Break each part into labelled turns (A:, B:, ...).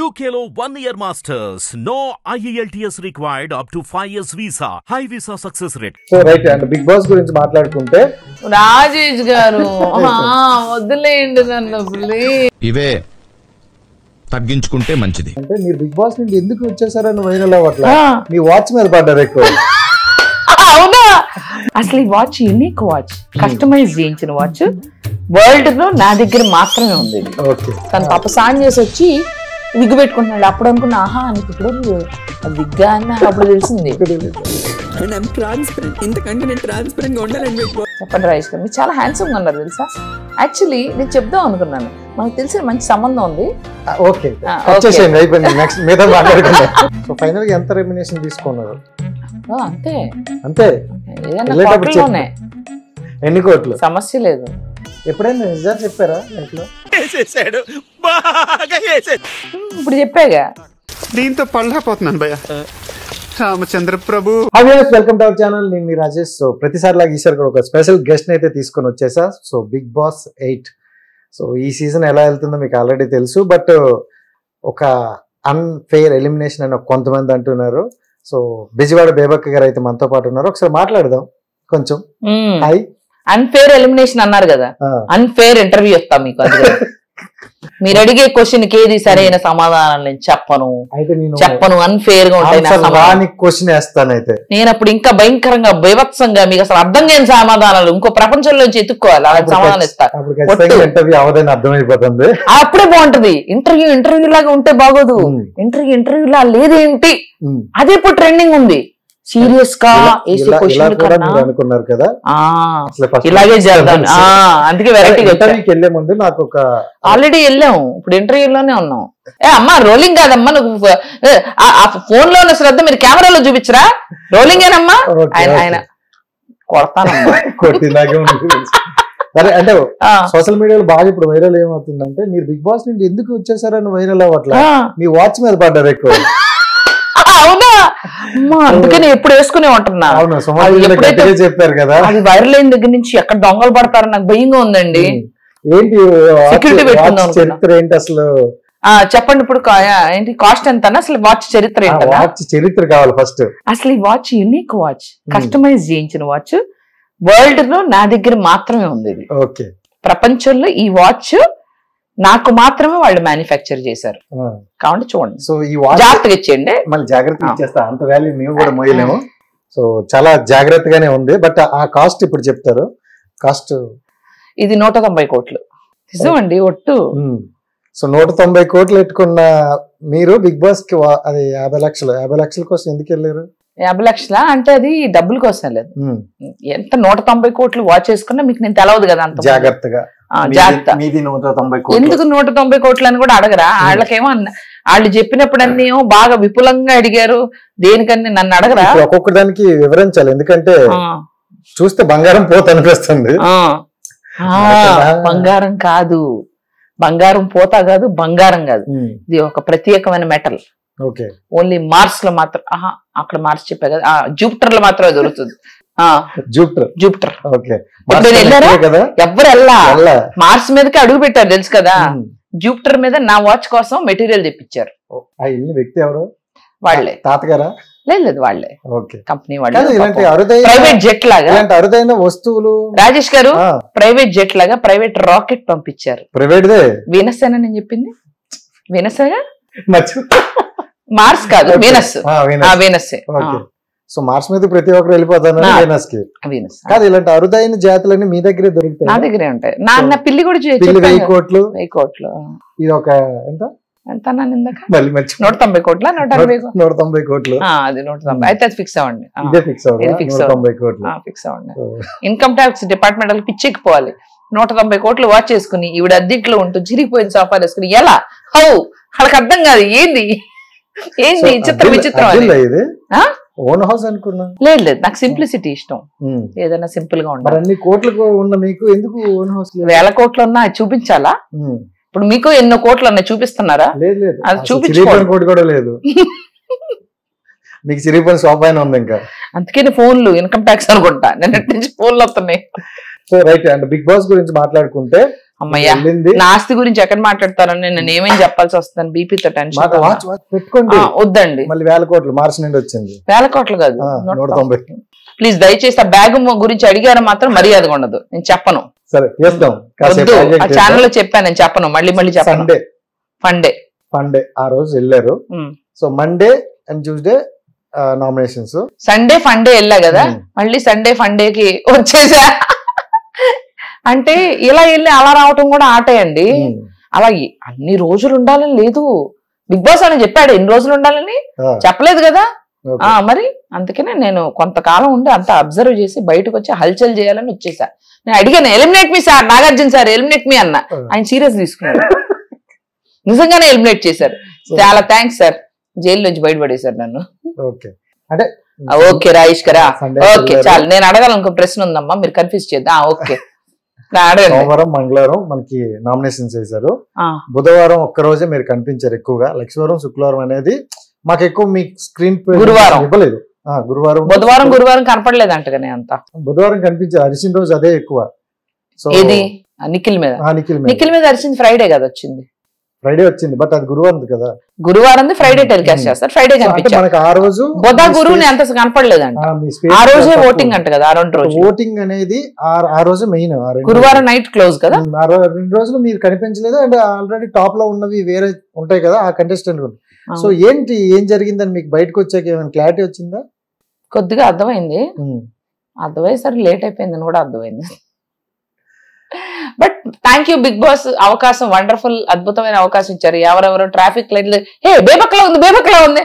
A: UKలో 1 year masters. No IELTS required up to 5 years visa. High visa success rate.
B: So right and Bigg Boss గురించి మాట్లాడుకుంటే
C: రాజేష్ గారు వదిలేయండి నన్ను please.
D: ఇవే తగ్గించుకుంటే మంచిది.
B: అంటే మీరు బిగ్ బాస్ నుండి ఎందుకు వచ్చేసారని వైరల్ అవ్వట్లా మీ వాచ్ మీద పడ్డారు ఎక్కువ.
C: అవునా? అసలు ఈ వాచ్ యూనిక్ వాచ్, కస్టమైజ్ చేయించిన వాచ్, వరల్డ్ లో నా దగ్గర మాత్రమే ఉంది.
B: ఓకే,
C: తన పాప సాన్ చేసి వచ్చి విగ్గు పెట్టుకుంటున్నాడు. అప్పుడు అనుకున్నా ఆహా నీకు ఇప్పుడు విగ్గా అని నాకు అప్పుడు తెలిసింది. చెప్పండి రాజేష్ గారు, మీరు చాలా హ్యాండ్సమ్ గా ఉన్నారు తెలుసా. యాక్చువల్లీ నేను చెప్దాం అనుకున్నాను, మనకు తెలిసిన మంచి సంబంధం ఉంది.
B: ఓకే వచ్చేసేయండి, అయిపోయింది. నెక్స్ట్ మీద మాట్లాడుకుందాం. సో ఫైనల్ గా ఎంత రెమ్యునేషన్ తీసుకున్నారు?
C: అంతే
B: అంతే,
C: ఏదైనా కోట్లోనే.
B: ఎన్ని కోట్లు?
C: సమస్య లేదు.
B: ఎప్పుడైనా నిజాలు చెప్పారా ఇంట్లో?
C: ఇప్పుడు చెప్పాగా.
E: దీంతో పళ్ళపోతున్నాను భయ్య. Ramachandra Prabhu.
B: Welcome to our channel. నేను మీ రాజేష్. సో ప్రతిసారి లాగా ఈసారి కూడా ఒక స్పెషల్ గెస్ట్ అయితే తీసుకొని వచ్చేసా. So Bigg Boss 8. సో ఈ సీజన్ ఎలా వెళ్తుందో మీకు ఆల్రెడీ తెలుసు, బట్ ఒక అన్ఫెయిర్ ఎలిమినేషన్ అని కొంతమంది అంటున్నారు. సో బిజివాడ బేబక్క గారు అయితే మనతో పాటు ఉన్నారు. ఒకసారి మాట్లాడదాం కొంచెం. హాయ్.
C: అన్ఫేర్ ఎలిమినేషన్ అన్నారు కదా, అన్ఫేర్ ఇంటర్వ్యూ ఇస్తాం మీకు. మీరు అడిగే క్వశ్చన్ కి ఏది సరైన సమాధానం నేను చెప్పను. అన్ఫేర్ గా ఉంటాయి
B: క్వశ్చన్ వేస్తాను. అయితే
C: నేను అప్పుడు ఇంకా భయంకరంగా బీభత్సంగా మీకు అసలు అర్థం కాని సమాధానాలు ఇంకో ప్రపంచంలోంచి ఎత్తుక్కోవాలి, అలా సమాధానం ఇస్తాను.
B: ఇంటర్వ్యూ అవదని అర్థమైపోతుంది.
C: అప్పుడే బాగుంటది. ఇంటర్వ్యూ లాగా ఉంటే బాగోదు. ఇంటర్వ్యూ లా లేదేంటి, అదే ఇప్పుడు ట్రెండింగ్ ఉంది. సీరియస్ గా
B: అనుకున్నారు కదా,
C: ఇలాగే చేద్దాం. అందుకే వెరైటీగా
B: వెళ్లే ముందు నాకు ఒక
C: ఆల్రెడీ వెళ్ళాము, ఇప్పుడు ఇంటర్వ్యూలోనే ఉన్నాం. అమ్మా రోలింగ్ కాదమ్మా, నువ్వు ఫోన్ లో ఉన్న శ్రద్ధ మీరు కెమెరాలో చూపించరా? రోలింగేనమ్మా. ఆయన కొడతానమ్మా.
B: కొట్టినాకే సరే. అంటే సోషల్ మీడియాలో బాగా ఇప్పుడు వైరల్ ఏమవుతుందంటే, మీరు బిగ్ బాస్ నుండి ఎందుకు వచ్చేసారని వైరల్ అవ్వట్లా మీ వాచ్ మీద పడ్డారు ఎక్కువ.
C: అవునా? అందుకని ఎప్పుడు వేసుకునే ఉంటున్నా.
B: చెప్పారు కదా,
C: అది వైరల్ అయిన దగ్గర నుంచి ఎక్కడ దొంగలు పడతారో నాకు భయంగా ఉందండి.
B: ఏంటి
C: సెక్యూరిటీ పెట్టుకుందాం.
B: చరిత్ర ఏంటి అసలు
C: చెప్పండి. ఇప్పుడు ఏంటి కాస్ట్ ఎంత? అసలు వాచ్ చరిత్ర ఏంటి?
B: వాచ్ చరిత్ర కావాలి ఫస్ట్.
C: అసలు ఈ వాచ్ యూనిక్ వాచ్, కస్టమైజ్ చేయించిన వాచ్, వరల్డ్ లో నా దగ్గర మాత్రమే ఉంది.
B: ఓకే,
C: ప్రపంచంలో ఈ వాచ్ నాకు మాత్రమే వాళ్ళు మ్యానుఫ్యాక్చర్ చేశారు. కాబట్టి చూడండి.
B: సో ఈ వాచ్
C: జాగ్రత్తగా ఇచ్చేయండి.
B: మళ్ళీ జాగ్రత్తగా ఇచ్చేస్తా, అంత వాల్యూ మేము కూడా మోయలేము. సో చాలా జాగ్రత్తగానే ఉంది. బట్ ఆ కాస్ట్ ఇప్పుడు చెప్తారు. కాస్ట్
C: ఇది 190 కోట్లు. నిజమండి, ఒట్టు.
B: సో 190 కోట్లు పెట్టుకున్న మీరు బిగ్ బాస్ కి అది 50 లక్షలు. 50 లక్షల కోసం ఎందుకు వెళ్ళారు?
C: 50 లక్షల అంటే అది డబ్బుల కోసం లేదు. ఎంత 190 కోట్లు వాచ్ చేసుకున్నా మీకు నేను తెలవదు కదా. అంత
B: జాగ్రత్తగా
C: ఎందుకు 190 కోట్లు అని కూడా అడగరా? వాళ్ళకేమో వాళ్ళు చెప్పినప్పుడు అన్నీ బాగా విపులంగా అడిగారు. దేనికని నన్ను అడగరా?
B: ఒక్కొక్క దానికి వివరించాలి, ఎందుకంటే చూస్తే బంగారం పోత అనిపిస్తుంది.
C: బంగారం కాదు, బంగారం పోతా కాదు, బంగారం కాదు. ఇది ఒక ప్రత్యేకమైన మెటల్. ఓన్లీ మార్స్ లో మాత్రం, అక్కడ మార్స్ చెప్పా కదా, జూపిటర్ లో మాత్రమే దొరుకుతుంది. జూపిటర్ ఎవరు వెళ్ళా, మార్స్ మీదకి అడుగు పెట్టారు తెలుసు కదా. జూపిటర్ మీద నా వాచ్ కోసం మెటీరియల్ తెప్పించారు.
B: వ్యక్తి ఎవరు?
C: వాళ్లే.
B: తాతగారా?
C: లేదు వాళ్ళే, కంపెనీ వాళ్ళే. ప్రైవేట్ జెట్ లాగా
B: అరుదైన వస్తువులు.
C: రాజేష్ గారు ప్రైవేట్ జెట్ లాగా ప్రైవేట్ రాకెట్ పంపించారు.
B: ప్రైవేట్
C: వీనస్ అని నేను చెప్పింది వీనస్గా, మార్స్ కాదు, వీనస్. వీనస్.
B: సో మార్స్ మీద ప్రతి ఒక్కరు వెళ్ళిపోతాను వీనస్ కి. కాదు, ఇలాంటి అరుదైన జాతులన్నీ మీ దగ్గరే దొరుకుతాయి.
C: నా దగ్గరే ఉంటాయి. నా పిల్లి కూడా
B: 1000 కోట్లు.
C: 1000 కోట్లు.
B: ఇది ఒక ఎంత
C: ఎంత ఇందాక 190 కోట్ల
B: 190 కోట్లు.
C: అది 190 అయితే అది ఫిక్స్ అవ్వండి.
B: ఫిక్స్
C: అవ్వండి. ఇన్కమ్ ట్యాక్స్ డిపార్ట్మెంట్ వాళ్ళకి పిచ్చెక్కిపోవాలి. 190 కోట్లు వాచ్ చేసుకుని ఈవిడ అద్దెంట్లో ఉంటూ చిరిగిపోయిన సోఫా వేసుకుని ఎలా వాళ్ళకి అర్థం కాదు. ఏంది చిత్రం విచిత్రం.
B: ఓన్ హౌస్ అనుకున్నా.
C: లేదు, నాకు సింప్లిసిటీ ఇష్టం. ఏదైనా సింపుల్ గా ఉండాలి.
B: అన్ని కోట్లు ఉన్న మీకు ఎందుకు ఓన్ హౌస్?
C: 1000 కోట్లు ఉన్నా చూపించాలా? ఇప్పుడు మీకు ఎన్నో కోట్లు ఉన్నాయి, చూపిస్తున్నారా? అది చూపించుకోండి
B: కూడా లేదు. మీకు చిరిగిపోయిన సోఫా ఉంది ఇంకా.
C: అందుకని ఫోన్లు ఇన్కమ్ ట్యాక్స్ అనుకుంటా, నిన్నటి నుంచి ఫోన్లు వస్తున్నాయి.
B: So right and Bigg Boss గురించి మాట్లాడుకుంటే,
C: అమ్మయ్యా, నా ఆస్తి గురించి ఎక్కడ మాట్లాడతారని నేను ఏమేం చెప్పాల్సి వస్తుంది, బీపీతో టెన్షన్.
B: పెట్టుకోండి,
C: వద్దండి.
B: మళ్ళీ 1000 కోట్లు మార్చి నుండి వచ్చింది.
C: 1000 కోట్లు కాదు,
B: 190.
C: ప్లీజ్ దయచేసి ఆ బ్యాగ్ గురించి అడిగారు మాత్రం మర్యాదగా ఉండదు, నేను చెప్పను.
B: సరే చేద్దాం,
C: ఆ ఛానల్ లో చెప్పాను, నేను చెప్పను, మళ్ళీ చెప్పను.
B: ఫండే ఆ రోజు వెళ్ళారు. So Monday and Tuesday nominations. Sunday
C: funday వెళ్ళా కదా, మళ్ళీ సండే ఫండేకి వచ్చేసా. అంటే ఇలా వెళ్ళి అలా రావటం కూడా ఆటే అండి. అలా అన్ని రోజులు ఉండాలని లేదు, బిగ్ బాస్ అని చెప్పాడు ఎన్ని రోజులు ఉండాలని, చెప్పలేదు కదా. మరి అందుకనే నేను కొంతకాలం ఉండి అంతా అబ్జర్వ్ చేసి బయటకు వచ్చి హల్చల్ చేయాలని వచ్చేసా. నేను అడిగాను, ఎలిమినేట్ మీ సార్ నాగార్జున సార్, ఎలిమినేట్ మీ అన్న. ఆయన సీరియస్ తీసుకున్నాడు, నిజంగానే ఎలిమినేట్ చేశారు. చాలా థ్యాంక్స్ సార్, జైలు నుంచి బయటపడేశారు నన్ను. ఓకే రాయేష్ గారా, ఓకే చాలు. నేను అడగాలనుకో ప్రశ్న ఉందమ్మా, మీరు కన్ఫ్యూజ్ చేద్దాం. ఓకే,
B: సోమవారం మంగళవారం మనకి నామినేషన్ చేశారు. బుధవారం ఒక్కరోజే మీరు కనిపించారు ఎక్కువగా. లక్ష్మీవారం శుక్రవారం అనేది మాకు ఎక్కువ మీ స్క్రీన్
C: గురువారం
B: ఇవ్వలేదు.
C: గురువారం కనపడలేదు అంటగానే అంతా.
B: బుధవారం కనిపించారు, అరిసిన రోజు అదే ఎక్కువ.
C: సో ఏది నిఖిల్ మీద అరిసింది ఫ్రైడే కదా వచ్చింది,
B: ఫ్రైడే వచ్చింది. బట్ అది గురువారం కదా,
C: గురువారం ఫ్రైడే టెలికాస్ట్ చేస్తారు. ఫ్రైడే కనిపించారు.
B: ఆ రోజు
C: బుధ గురువుని అంత కనపడలేదంట. ఆ రోజే ఓటింగ్ అంట కదా, ఆ 2 రోజులు
B: ఓటింగ్ అనేది ఆ రోజు మెయిన్.
C: గురువారం నైట్ క్లోజ్ కదా,
B: 2 రోజులు మీరు కనిపించలేదు. అండ్ ఆల్రెడీ టాప్ లో ఉన్నవి వేరే ఉంటాయి కదా ఆ కంటెస్టెంట్. సో ఏం జరిగిందని మీకు బయటకు వచ్చాక ఏమైనా క్లారిటీ వచ్చిందా?
C: కొద్దిగా అర్థమైంది, అర్థమయ్యేసరికి లేట్ అయిపోయిందని కూడా అర్థమైంది. But thank you Bigg Boss, అవకాశం వండర్ఫుల్, అద్భుతమైన అవకాశం ఇచ్చారు. ఎవరెవరో ట్రాఫిక్ లైట్లు బేబక్లా ఉంది,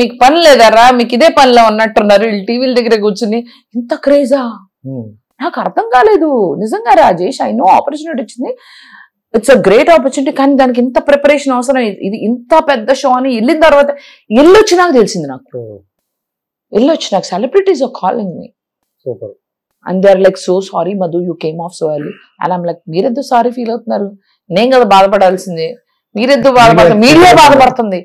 C: మీకు పని లేదారా, మీకు ఇదే పనిలో ఉన్నట్టున్నారు వీళ్ళు టీవీల దగ్గర కూర్చుని. ఇంత క్రేజా నాకు అర్థం కాలేదు నిజంగా. రాజేష్, ఐ నో ఆపర్చునిటీ వచ్చింది, ఇట్స్ అ గ్రేట్ ఆపర్చునిటీ, కానీ దానికి ఇంత ప్రిపరేషన్ అవసరం. ఇది ఇంత పెద్ద షో అని వెళ్ళిన తర్వాత వెళ్ళొచ్చి నాకు తెలిసింది. నాకు వెళ్ళొచ్చి నాకు celebrities are calling me and they're like, so sorry Madhu, you came off so early. And I'm like, మీరెందుకు సారీ ఫీల్ అవుతున్నారు, నేను కదా బాధపడాల్సిందే, మీరెందుకు బాధపడుతుంది, మీడియా బాధపడుతుంది,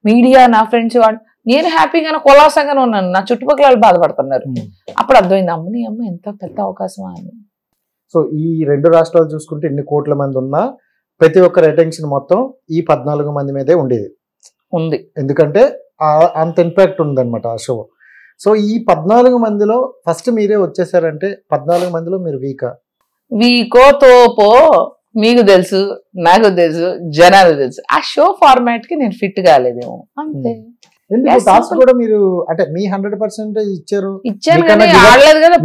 C: మీడియా నా ఫ్రెండ్స్ వాళ్ళు, నేను హ్యాపీగానే కులాసంగానే ఉన్నాను, నా చుట్టుపక్కల వాళ్ళు బాధపడుతున్నారు. అప్పుడు అర్థమైంది, అమ్మ ఎంత పెద్ద అవకాశమా అని.
B: సో ఈ 2 రాష్ట్రాలు చూసుకుంటే ఎన్ని కోట్ల మంది ఉన్నా ప్రతి ఒక్కరి అటెన్షన్ మొత్తం ఈ 14 మంది మీదే ఉంది. ఎందుకంటే అంత ఇంపాక్ట్ ఉందన్నమాట ఆ షో. సో ఈ 14 మందిలో ఫస్ట్ మీరే వచ్చేసారంటే 14 మందిలో మీరు
C: వీకో తోపో మీకు తెలుసు, నాకు తెలుసు, జనాలు తెలుసు. ఆ షో ఫార్మాట్ కి నేను ఫిట్ కాలేదేమో అంతే.
B: కూడా మీరు అంటే మీ 100% ఇచ్చారు
C: కానీ ఆడలేదు కదా,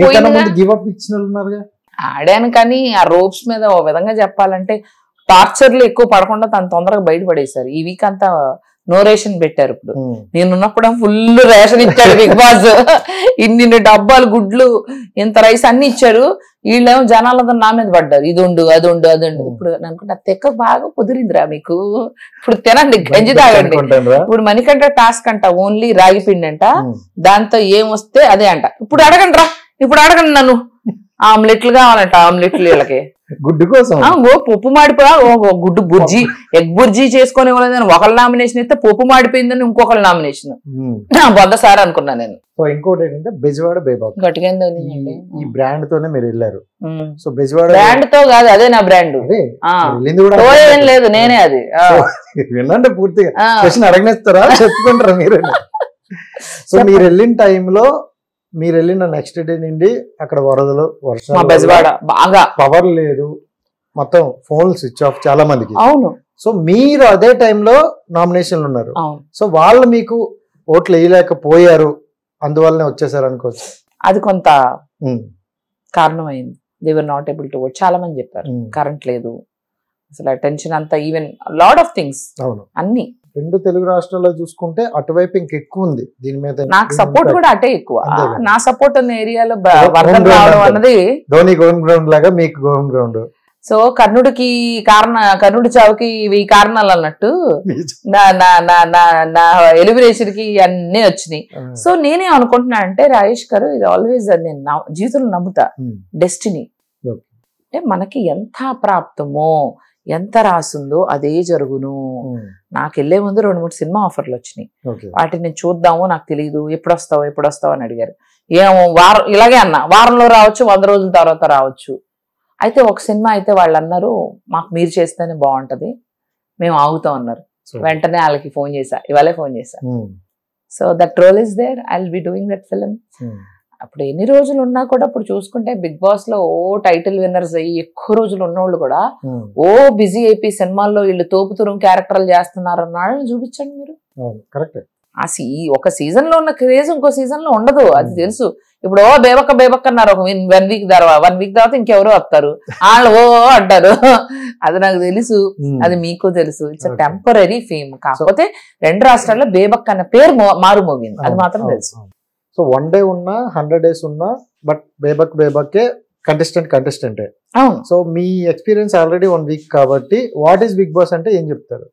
B: గివ్ అప్ ఇచ్చిన ఉన్నారుగా.
C: ఆడాను కానీ ఆ రోప్స్ మీద ఓ విధంగా చెప్పాలంటే టార్చర్లు ఎక్కువ పడకుండా తను తొందరగా బయటపడేశారు. ఈ వీక్ అంతా నో రేషన్ పెట్టారు. ఇప్పుడు నేనున్నప్పుడు ఫుల్ రేషన్ ఇచ్చాడు బిగ్ బాస్, ఇన్ని డబ్బాలు గుడ్లు ఇంత రైస్ అన్ని ఇచ్చారు. వీళ్ళేమో జనాలందరూ నా మీద పడ్డారు, ఇది ఉండు అది ఉండు అది ఉండు. ఇప్పుడు అనుకుంటా తెక్క బాగా కుదిరిందిరా మీకు, ఇప్పుడు తినండి గంజి తాగండి. ఇప్పుడు మణికంట టాస్క్ అంట ఓన్లీ రాగి పిండి అంట, దాంతో ఏం వస్తే అదే అంట. ఇప్పుడు అడగండి నన్ను, ఆమ్లెట్లు కావాలంట, ఆమ్లెట్లు వీళ్ళకి
B: గుడ్డు కోసం
C: పప్పు మాడిపోయా, గుడ్డు బుర్జీ ఎగ్ బుర్జీ చేసుకొని ఇవ్వలేదని ఒకళ్ళ నామినేషన్ అయితే పప్పు మాడిపోయిందని ఇంకొకళ్ళ నామినేషన్. బొద్ద సార్ అనుకున్నా నేను.
B: సో ఇంకోటి ఏంటంటే బెజవాడ బేబాక్
C: గట్టిగా
B: ఈ బ్రాండ్ తోనే మీరు వెళ్ళారు. సో బెజవాడ
C: బ్రాండ్ తో కాదు, అదే నా బ్రాండ్, ఏం లేదు నేనే అది.
B: వినండి పూర్తిగా, క్వశ్చన్ అడగనేస్తారా చెప్పుకుంటారా మీరు. సో మీరు వెళ్ళిన టైంలో, మీరు వెళ్ళిన నెక్స్ట్ డే నుండి అక్కడ వరదలు, వర్షాలు,
C: బాగా
B: పవర్ లేదు, మొత్తం ఫోన్ స్విచ్ ఆఫ్ చాలా మందికి.
C: అవును.
B: సో మీరు అదే టైంలో నామినేషన్లు ఉన్నారు. సో వాళ్ళు మీకు ఓట్లు వేయలేకపోయారు, అందువల్లనే వచ్చేసారు అనుకోవచ్చు.
C: అది కొంత కారణమైంది. They were not able to vote. చాలా మంది చెప్పారు కరెంట్ లేదు, అసలు టెన్షన్ అంతా, ఈవెన్ లాట్ ఆఫ్ థింగ్స్.
B: అవును,
C: అన్ని
B: 2 తెలుగు రాష్ట్రాల్లో చూసుకుంటే అటువైపు ఇంకెక్కువ ఉంది దీని మీద.
C: నాకు సపోర్ట్ కూడా అటే ఎక్కువ. నా సపోర్ట్ ఉన్న ఏరియాలో వరద రావడం అన్నది
B: ధోని హోమ్ గ్రౌండ్ లాగా మీకు హోమ్ గ్రౌండ్.
C: సో కర్ణుడికి కర్ణుడి చావుకి ఈ కారణాలు అన్నట్టు నా ఎలిమినేషన్ కి అన్నీ వచ్చినాయి. సో నేనే అనుకుంటున్నా అంటే రాయేష్ గారు, ఇది ఆల్వేస్ నేను జీవితంలో నమ్ముతా, డెస్టినీ అంటే మనకి ఎంత ప్రాప్తమో ఎంత రాసిందో అదే జరుగును. నాకు వెళ్లే ముందు 2-3 సినిమా ఆఫర్లు వచ్చినాయి, వాటిని నేను చూద్దాము, నాకు తెలియదు ఎప్పుడు వస్తావు అని అడిగారు. ఏమో వారం, ఇలాగే అన్నా, వారంలో రావచ్చు, 100 రోజుల తర్వాత రావచ్చు. అయితే ఒక సినిమా అయితే వాళ్ళు అన్నారు మాకు మీరు చేస్తేనే బాగుంటది, మేము ఆగుతాం అన్నారు. వెంటనే వాళ్ళకి ఫోన్ చేశా, ఇవాళే ఫోన్ చేశా. So that role is there, I will be doing that film. అప్పుడు ఎన్ని రోజులు ఉన్నా కూడా ఇప్పుడు చూసుకుంటే బిగ్ బాస్ లో టైటిల్ విన్నర్స్ అయ్యి ఎక్కువ రోజులు ఉన్నోళ్ళు కూడా బిజీ అయిపోయి సినిమాల్లో వీళ్ళు తోపుతురం క్యారెక్టర్లు చేస్తున్నారు అన్నాళ్ళని చూపించండి మీరు.
B: కరెక్ట్.
C: ఒక సీజన్ లో ఉన్న క్రేజ్ ఇంకో సీజన్ లో ఉండదు, అది తెలుసు. ఇప్పుడు బేబక్క అన్నారు ఒక 1 వీక్ తర్వాత ఇంకెవరో వస్తారు, వాళ్ళు అంటారు. అది నాకు తెలుసు, అది మీకు తెలుసు. It's temporary fame. కాకపోతే 2 రాష్ట్రాల్లో బేబక్క అన్న పేరు మారుమోగింది, అది మాత్రం తెలుసు.
B: సో 1 డే ఉన్నా 100 days ఉన్నా బట్ బేబక్కే కంటెస్టెంటే. సో మీ ఎక్స్పీరియన్స్ ఆల్రెడీ 1 week కాబట్టి వాట్ ఈస్ బిగ్ బాస్ అంటే ఏం చెప్తారు?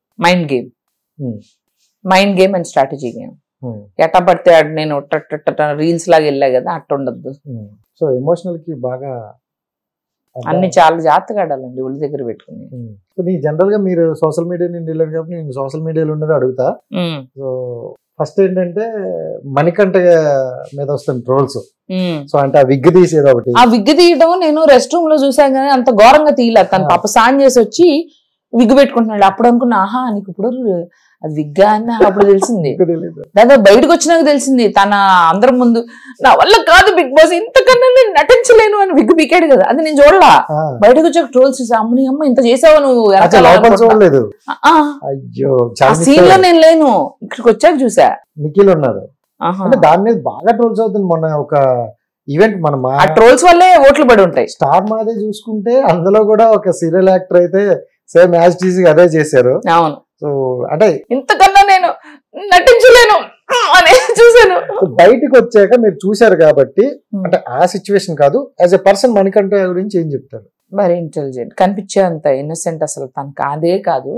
C: Mind game and strategy game. ఎట్లా పడితే నేను రీల్స్ లాగా వెళ్ళా కదా, అట్ట ఉండద్దు.
B: సో ఎమోషనల్ కి బాగా
C: అన్ని చాలా జాగ్రత్తగా ఆడాలండి ఒళ్ళు దగ్గర పెట్టుకుని.
B: సో నీ జనరల్ గా మీరు సోషల్ మీడియా నుండి వెళ్ళారు కాబట్టి నేను సోషల్ మీడియాలో ఉన్నది అడుగుతా. సో ఫస్ట్ ఏంటంటే మణికంఠ మీద వస్తుంది ట్రోల్స్. సో అంటే ఆ విగ్ తీసేది ఒకటి.
C: ఆ విగ్ తీయడం నేను రెస్ట్ రూమ్ లో చూసాను కానీ అంత ఘోరంగా తీయలేదు. తన పాప సాన్ చేసి వచ్చి విగ్ పెట్టుకుంటున్నాడు. అప్పుడు అనుకున్నా ఆహా నీకు ఇప్పుడు అది విగ్గా అని నాకు అప్పుడు తెలిసింది. దాదాపు బయటకు వచ్చినాక తెలిసింది తన అందరి ముందు నా వల్ల కాదు బిగ్ బాస్, ఇంతకన్నా నేను నటించలేను అని విగ్ పీకాడు కదా. అది నేను చూడలా, బయటకు వచ్చాక ట్రోల్స్ చూసా. అమ్మని అమ్మ ఇంత చేసావా నువ్వు, ఆ సీన్ లో నేను లేను, ఇక్కడికి వచ్చాక చూసా.
B: నిఖిల్ ఉన్నారు దాని మీద బాగా ట్రోల్స్ అవుతుంది. మొన్న ఒక ఈవెంట్ మనం
C: ఆ ట్రోల్స్ వల్లే ఓట్లు పడి ఉంటాయి.
B: స్టార్ మాదే చూసుకుంటే అందులో కూడా ఒక సీరియల్ యాక్టర్ అయితే సేమ్ యాజ్ టీజీ అదే చేశారు.
C: అవును.
B: సో అంటే
C: ఇంతకన్నా నేను నటించలేను అని చూసాను.
B: బయటకు వచ్చాక మీరు చూసారు కాబట్టి అంటే ఆ సిచ్యువేషన్ కాదు, యాజ్ ఎ పర్సన్ మణికంఠ గురించి ఏం చెప్తారు?
C: వెరీ ఇంటెలిజెంట్, కనిపించేంత ఇన్నోసెంట్ అసలు తనకు అదే కాదు.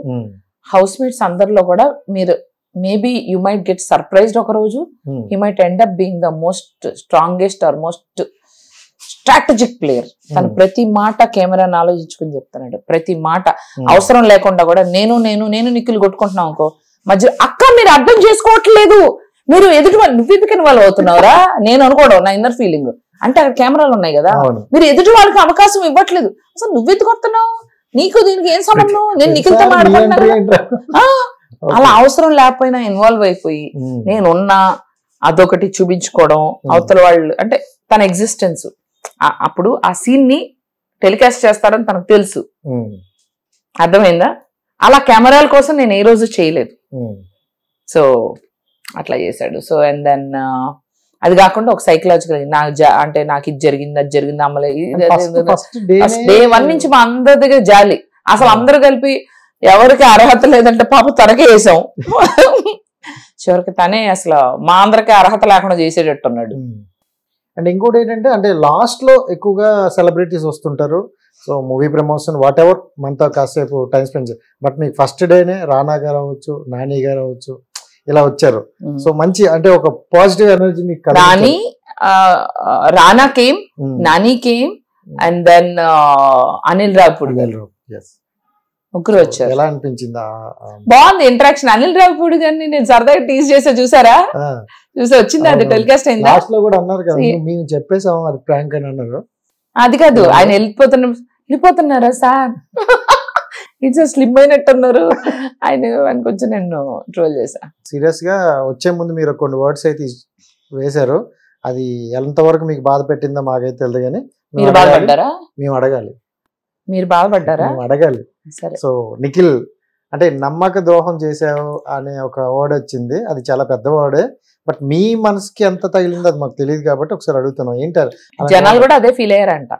C: హౌస్ మేట్స్ అందరిలో కూడా మీరు maybe you might get surprised ఒక రోజు. He might end up being the most strongest or most strategic player. తను ప్రతి మాట కెమెరాని ఆలోచించుకుని చెప్తున్నాడు. ప్రతి మాట అవసరం లేకుండా కూడా నేను నిక్కులు కొట్టుకుంటున్నావు అనుకో మధ్య అక్క మీరు అర్థం చేసుకోవట్లేదు, మీరు ఎదుటి వాళ్ళు నువ్వు ఎందుకని వాళ్ళు అవుతున్నావురా నేను అనుకోవడం నా ఇన్నర్ ఫీలింగ్. అంటే అక్కడ కెమెరాలు ఉన్నాయి కదా, మీరు ఎదుటి వాళ్ళకి అవకాశం ఇవ్వట్లేదు. అసలు నువ్వెందుకు వస్తున్నావు, నీకు దీనికి ఏం సంబంధం, నేను నిఖిల్తో మాట్లాడుతున్నా. అలా అవసరం లేకపోయినా ఇన్వాల్వ్ అయిపోయి నేనున్నా అదొకటి చూపించుకోవడం. అవతల వాళ్ళు అంటే తన ఎగ్జిస్టెన్స్ అప్పుడు ఆ సీన్ ని టెలికాస్ట్ చేస్తారని తనకు తెలుసు. అర్థమైందా? అలా కెమెరాల కోసం నేను ఏ రోజు చేయలేదు. సో అట్లా చేశాడు. సో అండ్ దెన్ అది కాకుండా ఒక సైకలాజికల్ అంటే నాకు ఇది జరిగింది అది జరిగింది డే 1 నుంచి మా అందరి దగ్గర జాలి. అసలు అందరూ కలిపి ఎవరికి అర్హత లేదంటే పాప తనకే వేసాం. చివరికి తనే అసలు మా అందరికీ అర్హత లేకుండా చేసేటట్టున్నాడు.
B: అండ్ ఇంకోటి ఏంటంటే అంటే లాస్ట్ లో ఎక్కువగా సెలబ్రిటీస్ వస్తుంటారు. So movie promotion what ever మనతో కాసేపు టైం స్పెండ్. బట్ మీకు ఫస్ట్ డేనే రానా గారు అవ్వచ్చు, నాని గారు అవ్వచ్చు, ఇలా వచ్చారు. సో మంచి అంటే ఒక పాజిటివ్ ఎనర్జీ మీకు.
C: Rana came, Nani came and then Anil Ravipudi ముగ్గురు వచ్చారు.
B: ఎలా అనిపించింది?
C: బాగుంది ఇంటరాక్షన్. అనిల్ రావిపూడి గారిని నేను సరదాగా టీజ్ చేసా, చూసారా? వచ్చింది అది టెలికాస్ట్ అయిందా?
B: మేము చెప్పేసాము అది ప్రాంక్ అని అన్నారు.
C: అది కాదు, ఆయన వెళ్ళిపోతున్నారా సార్ ఇట్స్ స్లిమ్ అయినట్టున్నారు ఆయన కొంచెం నేను ట్రోల్ చేశా.
B: సీరియస్ గా వచ్చే ముందు మీరు కొన్ని వర్డ్స్ అయితే వేశారు, అది ఎంతవరకు మీకు బాధ పెట్టిందో మాకైతే తెలియదు కానీ
C: మీరు బాధపడ్డారా?
B: మేము అడగాలి.
C: మీరు బాధపడ్డారా?
B: అడగాలి. సో నిఖిల్ అంటే నమ్మక ద్రోహం చేసావు అనే ఒక వర్డ్ వచ్చింది, అది చాలా పెద్ద వర్డే. బట్ మీ మనసుకి ఎంత తగిలిందో అది మాకు తెలియదు కాబట్టి ఒకసారి అడుగుతున్నాం. ఏంటారు
C: జనాలు కూడా అదే ఫీల్ అయ్యారంట,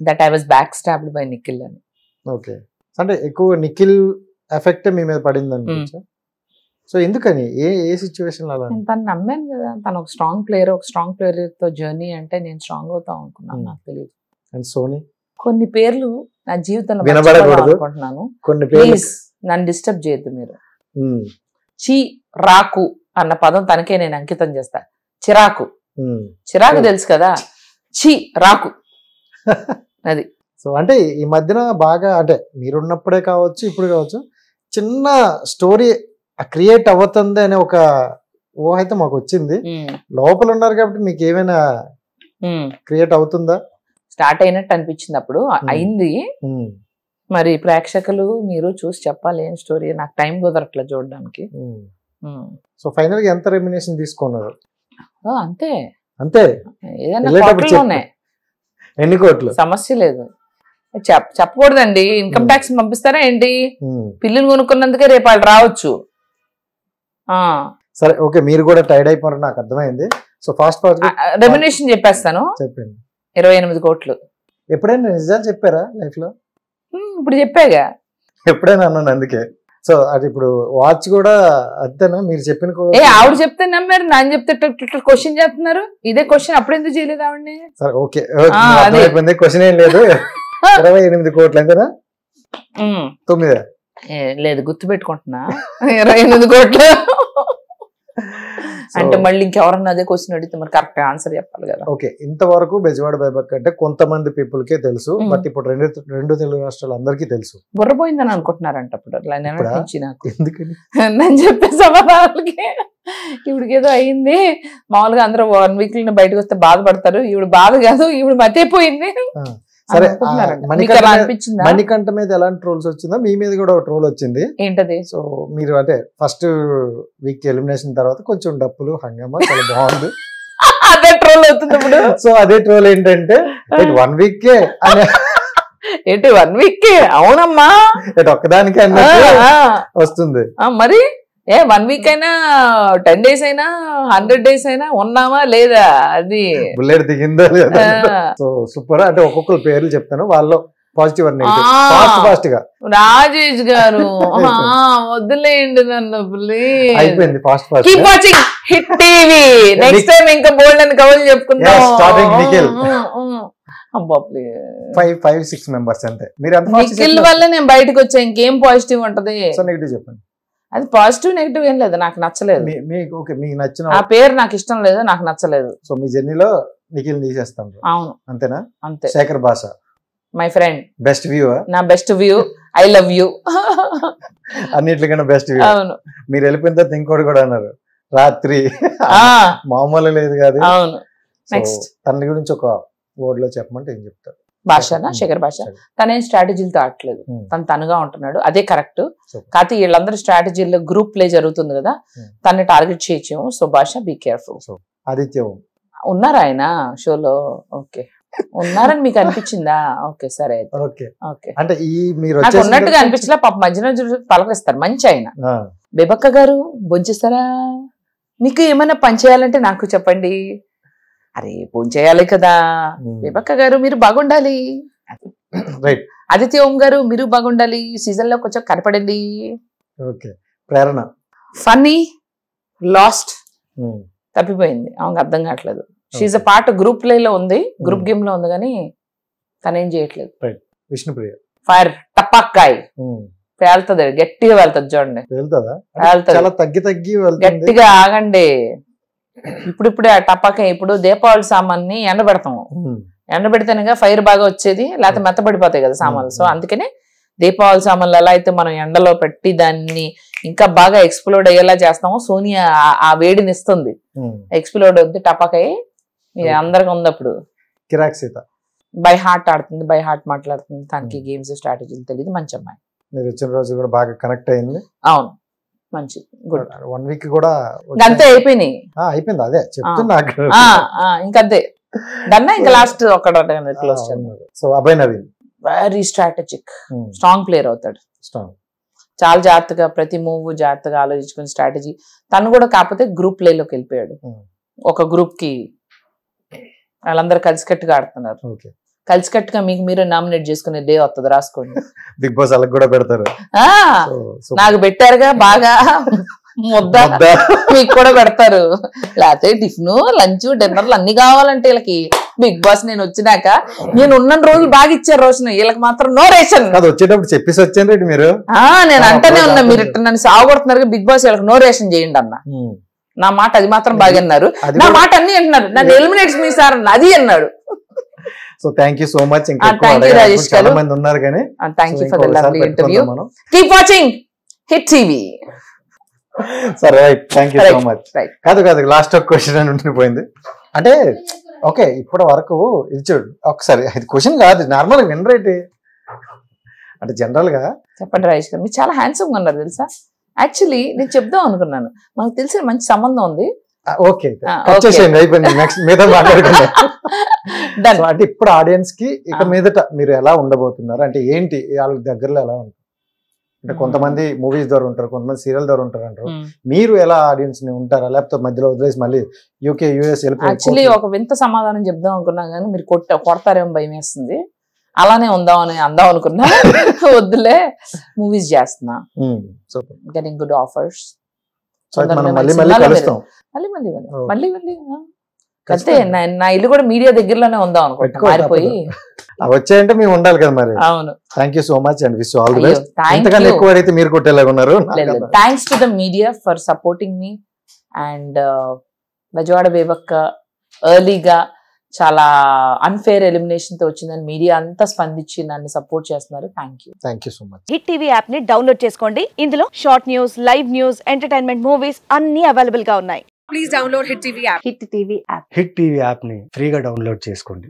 C: that I was back stabbed by Nikhil అని.
B: ఓకే, అంటే ఎక్కువ నిఖిల్ ఎఫెక్ట్ మీ మీద పడింది అనిపించా. సో ఎందుకని ఏ సిచ్యువేషన్ అలా?
C: తను నమ్మాను కదా, తను ఒక స్ట్రాంగ్ ప్లేయర్ తో జర్నీ అంటే నేను స్ట్రాంగ్ అవుతాం అనుకున్నాను, నాకు తెలియదు.
B: అండ్ సోనీ
C: కొన్ని పేర్లు నా జీవితంలో అనుకుంటున్నాను, ప్లీజ్ నన్ను డిస్టర్బ్ చేయొద్దు మీరు. చి రాకు అన్న పదం తనకే నేను అంకితం చేస్తా. చిరాకు తెలుసు కదా, చి రాకు అది.
B: సో అంటే ఈ మధ్యన బాగా అంటే మీరున్నప్పుడే కావచ్చు ఇప్పుడు కావచ్చు చిన్న స్టోరీ క్రియేట్ అవుతుంది అనే ఒక ఊహ అయితే మాకు వచ్చింది. లోపల ఉన్నారు కాబట్టి మీకు ఏమైనా క్రియేట్ అవుతుందా?
C: స్టార్ట్ అయినట్టు అనిపించింది అప్పుడు అయింది. మరి ప్రేక్షకులు మీరు చూసి చెప్పాలి ఏం స్టోరీ, నాకు టైం కుదరట్లేదు చూడడానికి.
B: సో ఫైనల్ గా ఎంత రెమ్యునేషన్ తీసుకున్నారు?
C: అంతే
B: అంతే,
C: ఏదైనా కోట్లలోనే,
B: ఎన్ని కోట్లు
C: సమస్య లేదు. చెప్పకూడదండి, ఇన్కమ్ ట్యాక్స్ పంపిస్తారా ఏంటి? పిల్లులు కొనుక్కున్నందుకే రేపు వాళ్ళు రావచ్చు.
B: సరే ఓకే, మీరు కూడా టైర్డ్ అయిపోయారు నాకు అర్థమైంది. సో ఫాస్ట్
C: రెమ్యునేషన్ చెప్పేస్తాను,
B: చెప్పండి.
C: 28 కోట్లు.
B: ఎప్పుడైనా నిజాలు చెప్పారా లైఫ్ లో?
C: ఇప్పుడు చెప్పాగా.
B: ఎప్పుడైనా అన్నాను అందుకే. సో అది ఇప్పుడు వాచ్ కూడా అంతేనా మీరు చెప్పిన?
C: ఆవిడ చెప్తే నమ్మారు, నాన్న చెప్తే క్వశ్చన్ చేస్తున్నారు. ఇదే క్వశ్చన్ అప్పుడు ఎందుకు చేయలేదు ఆవిడని?
B: సరే ఓకే, అయిపోయింది. క్వశ్చన్ ఏం లేదు. 28 కోట్లు అంతేనా? 9
C: లేదు, గుర్తు పెట్టుకుంటున్నా. 28 కోట్లు అంటే మళ్ళీ ఇంకెవరన్నా అదే క్వశ్చన్ అడిగితే మరి కరెక్ట్ ఆన్సర్ చెప్పాలి కదా.
B: ఓకే, ఇంతవరకు బెజవాడ బైబక్ అంటే కొంతమంది పీపుల్ కే తెలుసు, బట్ ఇప్పుడు రెండు తెలుగు రాష్ట్రాలు అందరికీ తెలుసు.
C: బుర్రపోయిందని అనుకుంటున్నారంట అప్పుడు. నాకు
B: ఎందుకని
C: నేను చెప్పే సమాధానాలకి ఇవిడికి ఏదో అయింది. మామూలుగా అందరూ 1 వీక్ బయటకు వస్తే బాధపడతారు, ఈవిడ బాధ కాదు, ఈవిడ మతిపోయింది.
B: సరే, మణికంఠ మీద ఎలాంటి ట్రోల్స్ వచ్చిందో మీ మీద కూడా ఒక ట్రోల్ వచ్చింది.
C: ఏంటది?
B: సో మీరు అంటే ఫస్ట్ వీక్ ఎలిమినేషన్ తర్వాత కొంచెం డప్పులు హంగామా చాలా బాగుంది,
C: అదే ట్రోల్ అవుతుంది ఇప్పుడు.
B: సో అదే ట్రోల్ ఏంటంటే 1 వీక్
C: ఏంటి 1 వీక్? అవునమ్మా,
B: ఒక్కదానికి వస్తుంది.
C: మరి 1 వీక్ అయినా 10 days అయినా 100 days అయినా ఉన్నామా లేదా, అది
B: బుల్లెట్ దిగిందో లేదా. So super. అంటే ఒక్కొక్కరు పేర్లు చెప్తాను, వాళ్ళు పాజిటివ్ అండ్ నెగటివ్ ఫాస్ట్ గా.
C: రాజేష్ గారు వదిలేయండి నన్ను,
B: అయిపోయింది fast fast.
C: Keep watching hit TV. Next time ఇంకా బోల్డ్ అని కవర్ చెప్పుకుందాం.
B: స్టార్టింగ్ నిఖిల్
C: అబ్బా
B: 5-6 members అంతే. మీరు
C: నిఖిల్ వల్ల నేను బయటకు వచ్చా, ఇంకేం పాజిటివ్ ఉంటది?
B: సో నెగటివ్ చెప్పండి.
C: అది పాజిటివ్ నెగిటివ్ ఏం లేదు, నాకు నచ్చలేదు.
B: మీకు నచ్చిన
C: ఆ పేరు నాకు ఇష్టం లేదు, నాకు నచ్చలేదు.
B: సో మీ జర్నీలో నిఖిల్ తీసేస్తాం.
C: అవును,
B: అంతేనా?
C: అంతే.
B: శేఖర్ భాష
C: మై ఫ్రెండ్,
B: బెస్ట్ వ్యూ,
C: నా best view, I love you,
B: అన్నిటికన్నా బెస్ట్ వ్యూ.
C: అవును,
B: మీరు వెళ్ళిపోయిన తర్వాత ఇంకోటి కూడా అన్నారు, రాత్రి మామూలు లేదు కాదు.
C: అవును. నెక్స్ట్
B: తన గురించి ఒక వర్డ్ లో చెప్పమంటే ఏం చెప్తారు?
C: భాషనా? శేఖర్ భాష. తనేం స్ట్రాటజీలతో ఆడట్లేదు, తనుగా ఉంటున్నాడు, అదే కరెక్ట్. కాకపోతే వీళ్ళందరూ స్ట్రాటజీలో గ్రూప్ ప్లే జరుగుతుంది కదా, తన్ని టార్గెట్ చేయొచ్చు. సో భాష బీ కేర్ఫుల్.
B: ఆదిత్య
C: ఉన్నారు ఆయన షోలో? ఓకే, ఉన్నారని మీకు అనిపించిందా? ఓకే, సరే.
B: ఓకే, అంటే ఈ మీరు
C: నాకు ఉన్నట్టుగా అనిపించలే. పాప మధ్యలో పలకరిస్తారు, మంచి ఆయన. బేబక్క గారు భోంచేస్తారా? మీకు ఏమైనా పని చేయాలంటే నాకు చెప్పండి. అరే ఫోన్ చేయాలి కదా. బేబక్క గారు మీరు బాగుండాలి, ఆదిత్య ఓం గారు మీరు బాగుండాలి, సీజన్ లో కొంచెం కనపడండి.
B: ప్రేరణ
C: ఫన్నీ లాస్ట్ తప్పిపోయింది, ఆమెకు అర్థం కావట్లేదు. She a part group play లో ఉంది, గ్రూప్ గేమ్ లో ఉంది, కానీ తనేం చేయట్లేదు.
B: విష్ణుప్రియ
C: ఫైర్ టపాకాయ్ పేలుతుంది, గట్టిగా వెళ్తుంది. చూడండి, గట్టిగా ఆగండి. ఇప్పుడిప్పుడే ఆ టపాకాయ, ఇప్పుడు దీపావళి సామాన్ని ఎండబెడతాము, ఎండబెడితేనే ఫైర్ బాగా వచ్చేది, లేకపోతే మెత్తబడిపోతాయి కదా సామాన్లు. సో అందుకనే దీపావళి సామాన్లు ఎలా అయితే మనం ఎండలో పెట్టి దాన్ని ఇంకా బాగా ఎక్స్ప్లోడ్ అయ్యేలా చేస్తామో, సోనియా ఆ వేడిని ఇస్తుంది, ఎక్స్ప్లోడ్ అవుతుంది టపాకాయ. అందరికి ఉంది అప్పుడు.
B: కిరాక్ సీత
C: బై హార్ట్ ఆడుతుంది, బై హార్ట్ మాట్లాడుతుంది, తనకి గేమ్స్ స్ట్రాటజీలు తెలియదు. మంచి అమ్మాయి.
B: మీరు వచ్చిన రోజు కూడా బాగా కనెక్ట్ అయింది.
C: అవును, మంచి గుడ్.
B: 1 వీక్ కూడా
C: అంతే అయిపోయింది.
B: అదే చెప్తున్నా,
C: ఇంకంతే దన్నా. ఇంకా లాస్ట్ ఒకటి.
B: So Abhay Naveen
C: very strategic, strong player అవుతాడు. చాలా జాగ్రత్తగా ప్రతి మూవ్ జాగ్రత్తగా ఆలోచించుకుని స్ట్రాటజీ. తను కూడా కాకపోతే గ్రూప్ ప్లే లోకి వెళ్ళిపోయాడు. ఒక గ్రూప్ కి వాళ్ళందరూ కలిసికట్టుగా ఆడుతున్నారు. కలిసికట్టుగా మీకు మీరే నామినేట్ చేసుకునే డే వస్తుంది, రాసుకోండి.
B: బిగ్ బాస్ అలా కూడా పెడతారు.
C: నాకు పెట్టారుగా బాగా ముద్ద, మీకు కూడా పెడతారు. లేకపోతే టిఫిన్ లంచ్ డిన్నర్లు అన్ని కావాలంటే వీళ్ళకి బిగ్ బాస్ నేను వచ్చినాక, నేను ఉన్న రోజులు బాగా ఇచ్చారు రోజున, వీళ్ళకి మాత్రం నో రేషన్.
B: వచ్చేటప్పుడు చెప్పేసి వచ్చాను మీరు.
C: నేను అంటేనే ఉన్నా, మీరు నన్ను సాగొడుతున్నారు, బిగ్ బాస్ వీళ్ళకి నో రేషన్ చేయండి అన్న. నా మాట అది మాత్రం బాగా అన్నారు, నా మాట అన్ని అంటున్నారు, నన్ను ఎలిమినేట్స్ మీ సార్ అది అన్నాడు.
B: So thank you so much.
C: Rajesh గారు
B: ఉన్నారు కానీ
C: thank you for the lovely interview. Keep watching hit TV.
B: సరే, థ్యాంక్ యూ సో మచ్. కాదు లాస్ట్ ఒక క్వశ్చన్ అని ఉండిపోయింది. అంటే ఓకే ఇప్పటి వరకు ఇది చూడు ఒకసారి ఇది క్వశ్చన్ కాదు నార్మల్ వినరేటి అంటే జనరల్ గా
C: చెప్పండి రాజేష్ గారు, మీరు చాలా హ్యాండ్సమ్ గా ఉన్నారు తెలుసా. యాక్చువల్లీ నేను చెప్దాం అనుకున్నాను, మనకు తెలిసిన మంచి సంబంధం ఉంది.
B: ఓకే వచ్చేసేయండి అయిపోయింది నెక్స్ట్ మీద మాట్లాడుకుందాం. అంటే ఇప్పుడు ఆడియన్స్ కి ఇక మీదట మీరు ఎలా ఉండబోతున్నారు అంటే ఏంటి వాళ్ళ దగ్గరలో ఎలా ఉంటుంది అంటే కొంతమంది మూవీస్ ద్వారా ఉంటారు, కొంతమంది సీరియల్ ద్వారా ఉంటారు అంటారు. మీరు ఎలా ఆడియన్స్ ని ఉంటారా లేకపోతే మధ్యలో వదిలేసి మళ్ళీ యూకే యూఎస్
C: యాక్చువల్లీ ఒక వింత సమాధానం చెప్దాం అనుకున్నాం కానీ మీరు కొడతారేమో భయం వేస్తుంది, అలానే అందాం అనుకున్నా. వద్దులే, మూవీస్ చేస్తున్నా, గెటింగ్ గుడ్ ఆఫర్స్, మళ్ళీ అంతే. నా ఇల్లు కూడా మీడియా దగ్గరలోనే ఉందాం అనుకుంటా, మారిపోయి
B: వచ్చాయంటే మేము ఉండాలి కదా మరి.
C: అవును,
B: thank you so much and wish all the best. ఎంతకన్నా ఎక్కువ అయితే మీరు కొట్టేలాగా ఉన్నారు.
C: Thanks to the media for supporting me and Bezawada Bebakka ఎర్లీగా చాలా అన్ఫేర్ ఎలిమినేషన్ తో వచ్చిందని మీడియా అంతా స్పందించి నన్ను సపోర్ట్ చేస్తున్నారు.
B: Thank you so much.
F: Hit TV app ని డౌన్లోడ్ చేసుకోండి. ఇందులో short news, live news, entertainment movies అన్ని అవైలబుల్ గా ఉన్నాయి. Please download hit TV app.
G: Hit TV app ని ఫ్రీగా డౌన్లోడ్ చేసుకోండి.